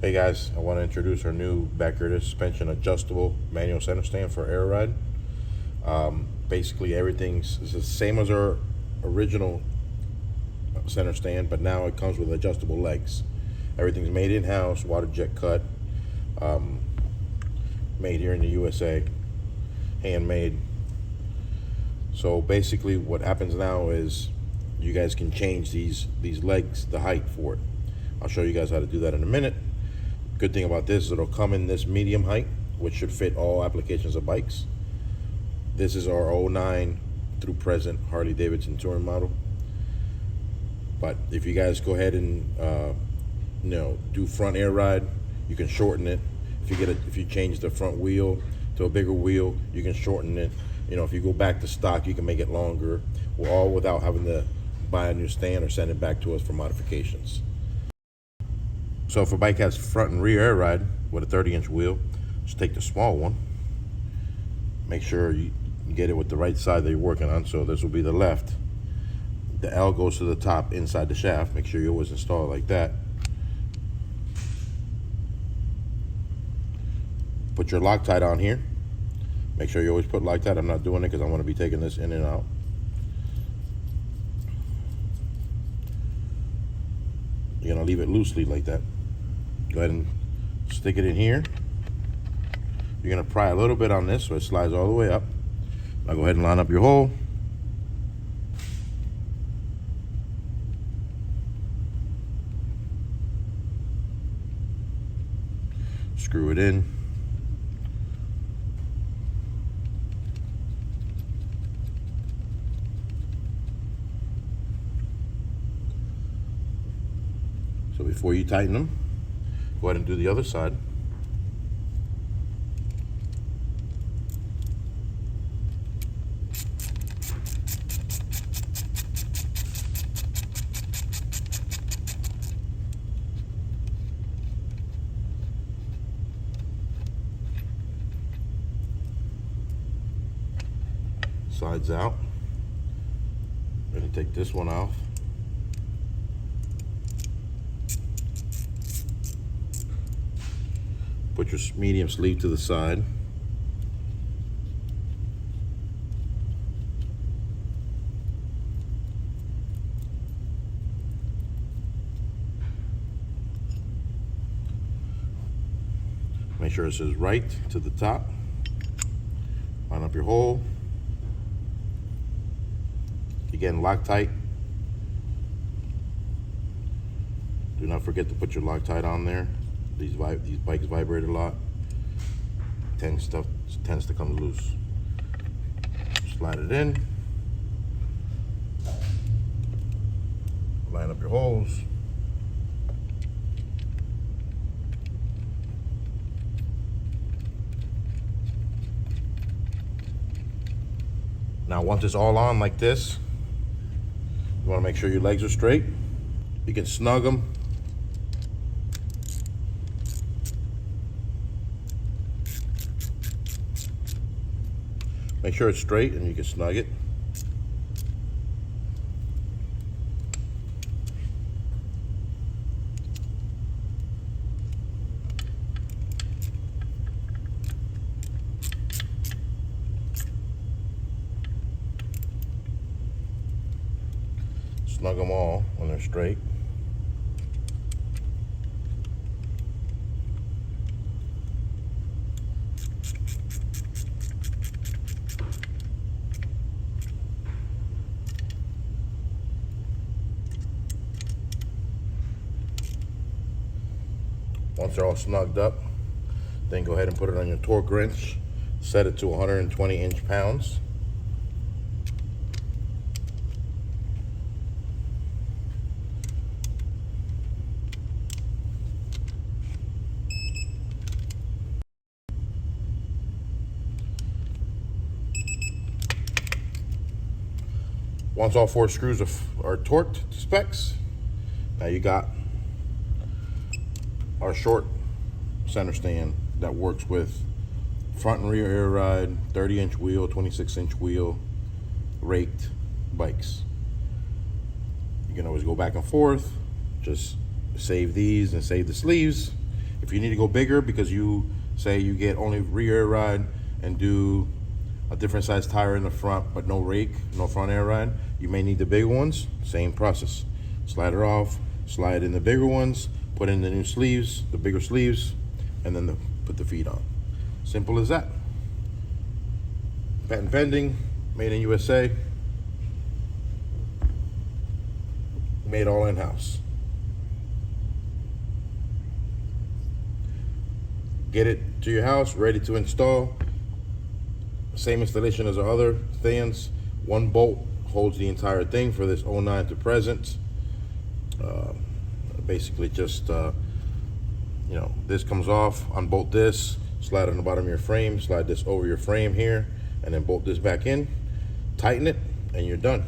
Hey guys, I want to introduce our new back rear suspension adjustable manual center stand for air ride. Basically everything's the same as our original center stand, but now it comes with adjustable legs. Everything's made in-house, water jet cut, made here in the USA, handmade. So basically what happens now is you guys can change these legs, the height for it. I'll show you guys how to do that in a minute. Good thing about this is it'll come in this medium height, which should fit all applications of bikes. This is our 09 through present Harley Davidson touring model. But if you guys go ahead and do front air ride, you can shorten it. If you change the front wheel to a bigger wheel, you can shorten it. If you go back to stock, you can make it longer, all without having to buy a new stand or send it back to us for modifications. So if a bike has front and rear air ride with a 30-inch wheel, just take the small one. Make sure you get it with the right side that you're working on. So this will be the left. The L goes to the top inside the shaft. Make sure you always install it like that. Put your Loctite on here. Make sure you always put Loctite. I'm not doing it because I'm going to be taking this in and out. You're going to leave it loosely like that. Go ahead and stick it in here. You're going to pry a little bit on this so it slides all the way up. Now go ahead and line up your hole. Screw it in. So before you tighten them, go ahead and do the other side. Sides out. I'm going to take this one off. Put your medium sleeve to the side. Make sure it says right to the top. Line up your hole. Again, Loctite. Do not forget to put your Loctite on there. These bikes vibrate a lot. Tends to come loose. Slide it in. Line up your holes. Now once it's all on like this, you want to make sure your legs are straight. You can snug them. Make sure it's straight and you can snug it. Snug them all when they're straight. Once they're all snugged up, then go ahead and put it on your torque wrench. Set it to 120 inch-pounds. Once all 4 screws are torqued to specs, now you got our short center stand that works with front and rear air ride, 30-inch wheel, 26-inch wheel, raked bikes. You can always go back and forth, just save these and save the sleeves, If you need to go bigger because you say you get only rear air ride and do a different size tire in the front but no rake, no front air ride, you may need the bigger ones. Same process. Slide her off, slide in the bigger ones, put in the new sleeves, the bigger sleeves, and then put the feet on. Simple as that. Patent pending, made in USA, made all in-house. Get it to your house, ready to install. Same installation as our other fans. One bolt holds the entire thing for this 09 to present. Basically just, you know, this comes off, unbolt this, slide on the bottom of your frame, slide this over your frame here, and then bolt this back in, tighten it, and you're done.